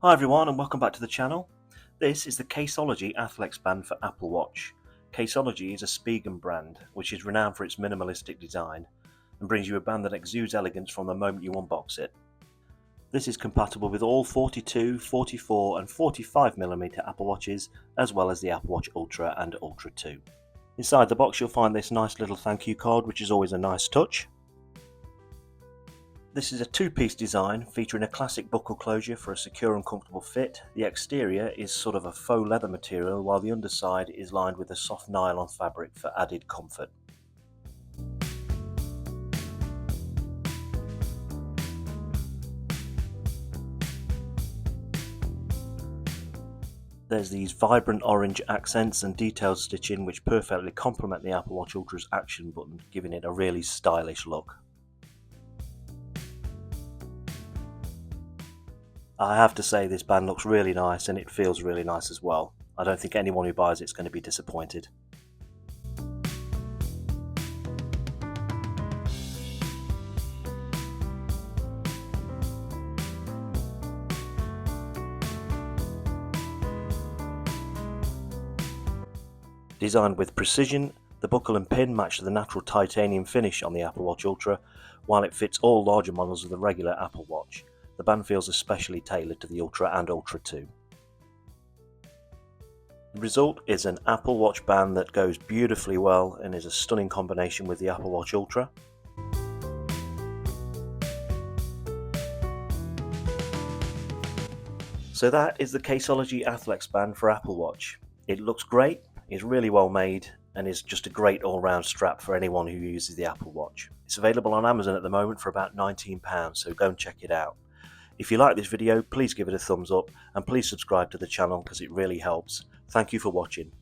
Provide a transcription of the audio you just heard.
Hi everyone and welcome back to the channel. This is the Caseology Athlex band for Apple Watch. Caseology is a Spigen brand which is renowned for its minimalistic design and brings you a band that exudes elegance from the moment you unbox it. This is compatible with all 42, 44 and 45mm Apple Watches as well as the Apple Watch Ultra and Ultra 2. Inside the box you'll find this nice little thank you card, which is always a nice touch. This is a two-piece design featuring a classic buckle closure for a secure and comfortable fit. The exterior is sort of a faux leather material while the underside is lined with a soft nylon fabric for added comfort. There's these vibrant orange accents and detailed stitching which perfectly complement the Apple Watch Ultra's action button, giving it a really stylish look. I have to say this band looks really nice and it feels really nice as well. I don't think anyone who buys it's going to be disappointed. Designed with precision, the buckle and pin match the natural titanium finish on the Apple Watch Ultra, while it fits all larger models of the regular Apple Watch. The band feels especially tailored to the Ultra and Ultra 2. The result is an Apple Watch band that goes beautifully well and is a stunning combination with the Apple Watch Ultra. So that is the Caseology Athlex band for Apple Watch. It looks great, is really well made, and is just a great all-round strap for anyone who uses the Apple Watch. It's available on Amazon at the moment for about £19, so go and check it out. If you like this video, please give it a thumbs up and please subscribe to the channel because it really helps. Thank you for watching.